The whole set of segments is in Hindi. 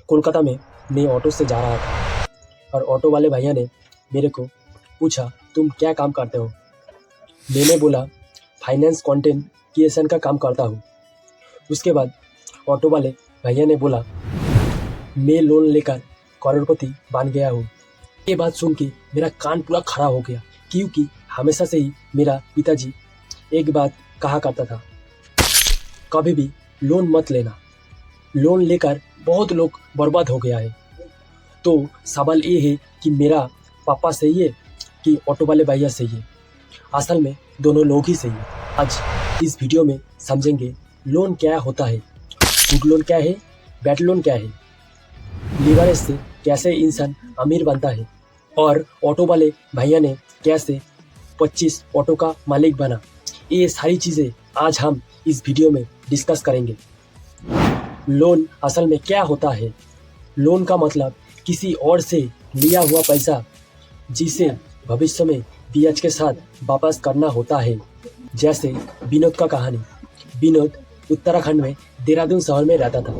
कोलकाता में मैं ऑटो से जा रहा था और ऑटो वाले भैया ने मेरे को पूछा, तुम क्या काम करते हो? मैंने बोला, फाइनेंस कंटेंट क्रिएशन का काम करता हूँ। उसके बाद ऑटो वाले भैया ने बोला, मैं लोन लेकर करोड़पति बन गया हूँ। ये बात सुन के मेरा कान पूरा खड़ा हो गया, क्योंकि हमेशा से ही मेरा पिताजी एक बात कहा करता था, कभी भी लोन मत लेना। लोन लेकर बहुत लोग बर्बाद हो गया है। तो सवाल ये है कि मेरा पापा सही है कि ऑटो वाले भैया सही है? असल में दोनों लोग ही सही है। आज इस वीडियो में समझेंगे लोन क्या होता है, गुड लोन क्या है, बैड लोन क्या है, लीवरेज से कैसे इंसान अमीर बनता है और ऑटो वाले भैया ने कैसे 25 ऑटो का मालिक बना। ये सारी चीज़ें आज हम इस वीडियो में डिस्कस करेंगे। लोन असल में क्या होता है? लोन का मतलब किसी और से लिया हुआ पैसा जिसे भविष्य में ब्याज के साथ वापस करना होता है। जैसे विनोद का कहानी। विनोद उत्तराखंड में देहरादून शहर में रहता था।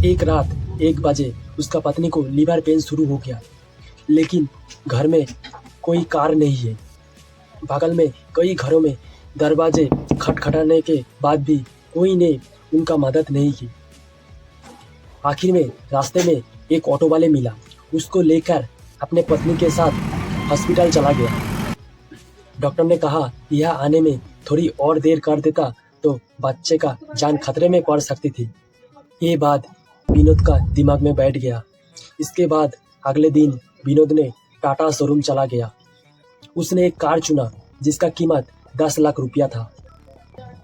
एक रात 1 बजे उसका पत्नी को लीवर पेन शुरू हो गया, लेकिन घर में कोई कार नहीं है। बगल में कई घरों में दरवाजे खटखटाने के बाद भी कोई ने उनका मदद नहीं की। आखिर में रास्ते में एक ऑटो वाले मिला, उसको लेकर अपने पत्नी के साथ हॉस्पिटल चला गया। डॉक्टर ने कहा, यह आने में थोड़ी और देर कर देता तो बच्चे का जान खतरे में पड़ सकती थी। ये बात विनोद का दिमाग में बैठ गया। इसके बाद अगले दिन विनोद ने टाटा शोरूम चला गया। उसने एक कार चुना जिसका कीमत 10 लाख रुपया था।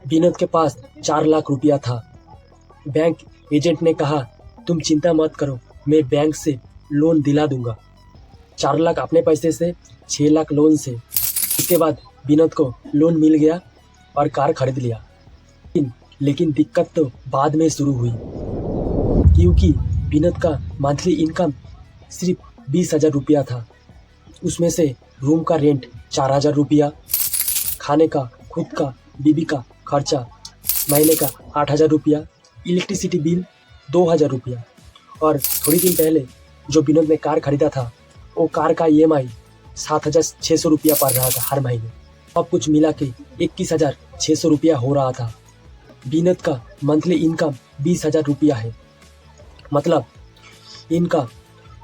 विनोद के पास 4 लाख रुपया था। बैंक एजेंट ने कहा, तुम चिंता मत करो, मैं बैंक से लोन दिला दूंगा। 4 लाख अपने पैसे से, 6 लाख लोन से। इसके बाद विनोद को लोन मिल गया और कार खरीद लिया। लेकिन दिक्कत तो बाद में शुरू हुई, क्योंकि विनोद का मंथली इनकम सिर्फ 20,000 रुपया था। उसमें से रूम का रेंट 4,000 रुपया, खाने का खुद का बीबी का खर्चा महीने का 8,000 रुपया, इलेक्ट्रिसिटी बिल 2,000 रुपया। और थोड़ी दिन पहले जो विनोद ने कार खरीदा था, वो कार का EMI 7,600 रुपया पड़ रहा था हर महीने। अब कुछ मिला के 21,600 रुपया हो रहा था। विनोद का मंथली इनकम 20,000 रुपया है। मतलब इनका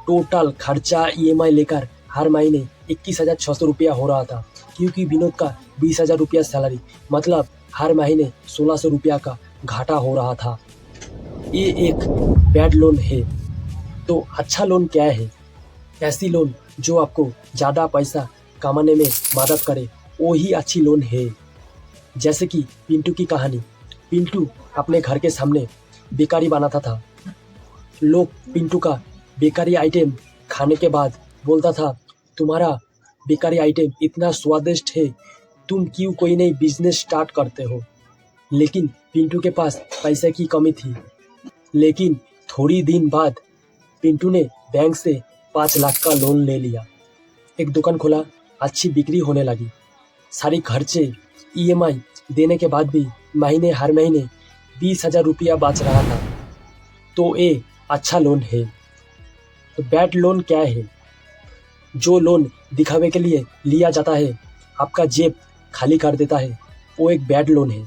टोटल खर्चा EMI लेकर हर महीने 21,600 रुपया हो रहा था, क्योंकि विनोद का 20,000 रुपया सैलरी, मतलब हर महीने 1,600 रुपया का घाटा हो रहा था। ये एक बैड लोन है। तो अच्छा लोन क्या है? ऐसी लोन जो आपको ज़्यादा पैसा कमाने में मदद करे, वो ही अच्छी लोन है। जैसे कि पिंटू की कहानी। पिंटू अपने घर के सामने बेकरी बनाता था। लोग पिंटू का बेकरी आइटम खाने के बाद बोलता था, तुम्हारा बेकरी आइटम इतना स्वादिष्ट है, तुम क्यों कोई नई बिजनेस स्टार्ट करते हो? लेकिन पिंटू के पास पैसे की कमी थी। लेकिन थोड़ी दिन बाद पिंटू ने बैंक से 5 लाख का लोन ले लिया। एक दुकान खोला, अच्छी बिक्री होने लगी। सारी खर्चे EMI देने के बाद भी हर महीने 20,000 रुपया बच रहा था। तो ये अच्छा लोन है। तो बैड लोन क्या है? जो लोन दिखावे के लिए लिया जाता है, आपका जेब खाली कर देता है, वो एक बैड लोन है।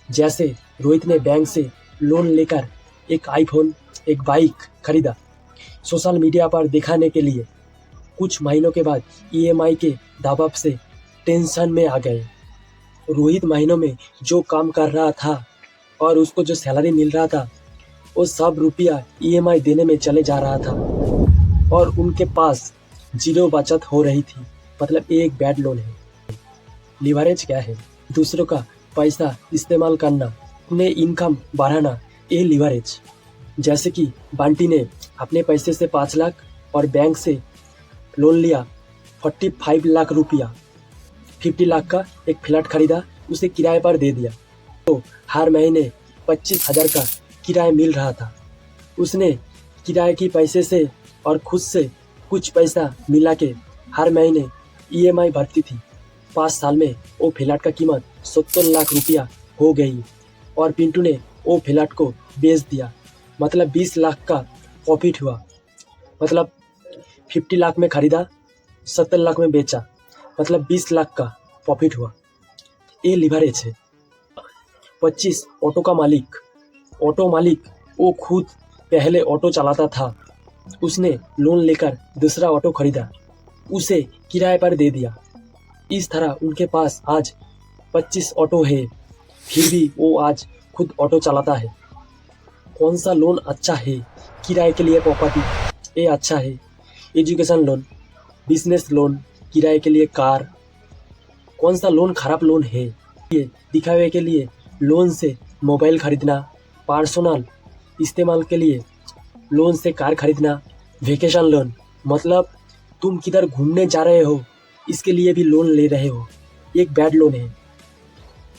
जैसे रोहित ने बैंक से लोन लेकर एक आईफोन, एक बाइक खरीदा सोशल मीडिया पर दिखाने के लिए। कुछ महीनों के बाद EMI के दबाव से टेंशन में आ गए। रोहित महीनों में जो काम कर रहा था और उसको जो सैलरी मिल रहा था, वो सब रुपया EMI देने में चले जा रहा था और उनके पास 0 बचत हो रही थी। मतलब ये एक बैड लोन है। लीवरेज क्या है? दूसरों का पैसा इस्तेमाल करना, अपने इनकम बढ़ाना, ये लीवरेज। जैसे कि बंटी ने अपने पैसे से 5 लाख और बैंक से लोन लिया 45 लाख रुपया। 50 लाख का एक फ्लैट खरीदा, उसे किराए पर दे दिया। तो हर महीने 25,000 का किराया मिल रहा था। उसने किराए की पैसे से और खुद से कुछ पैसा मिला के हर महीने EMI भरती थी। 5 साल में वो फ्लैट का कीमत 70 लाख रुपया हो गई और पिंटू ने वो फ्लैट को बेच दिया। मतलब 20 लाख का प्रॉफिट हुआ, मतलब 50 लाख में खरीदा, 70 लाख में बेचा, मतलब 20 लाख का प्रॉफिट हुआ। ये लिवरेज है। 25 ऑटो का मालिक, ऑटो मालिक वो खुद पहले ऑटो चलाता था, उसने लोन लेकर दूसरा ऑटो खरीदा, उसे किराए पर दे दिया। इस तरह उनके पास आज 25 ऑटो है, फिर भी वो आज खुद ऑटो चलाता है। कौन सा लोन अच्छा है? किराए के लिए प्रॉपर्टी, ये अच्छा है। एजुकेशन लोन, बिजनेस लोन, किराए के लिए कार। कौन सा लोन खराब लोन है? ये दिखावे के लिए लोन से मोबाइल खरीदना, पर्सनल इस्तेमाल के लिए लोन से कार खरीदना। वेकेशन लोन, मतलब तुम किधर घूमने जा रहे हो इसके लिए भी लोन ले रहे हो, एक बैड लोन है।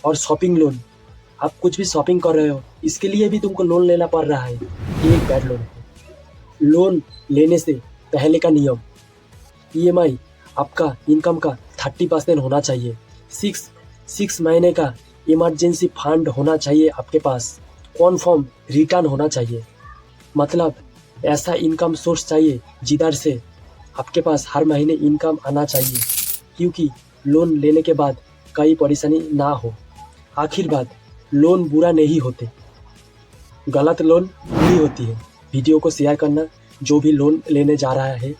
और शॉपिंग लोन, आप कुछ भी शॉपिंग कर रहे हो इसके लिए भी तुमको लोन लेना पड़ रहा है, ये एक बैड लोन है। लोन लेने से पहले का नियम, ईएमआई आपका इनकम का 30% होना चाहिए। 6 महीने का इमरजेंसी फंड होना चाहिए आपके पास। कॉन्फर्म रिटर्न होना चाहिए, मतलब ऐसा इनकम सोर्स चाहिए जिधर से आपके पास हर महीने इनकम आना चाहिए, क्योंकि लोन लेने के बाद कई परेशानी ना हो। आखिर बात, लोन बुरा नहीं होते, गलत लोन बुरी होती है। वीडियो को शेयर करना जो भी लोन लेने जा रहा है।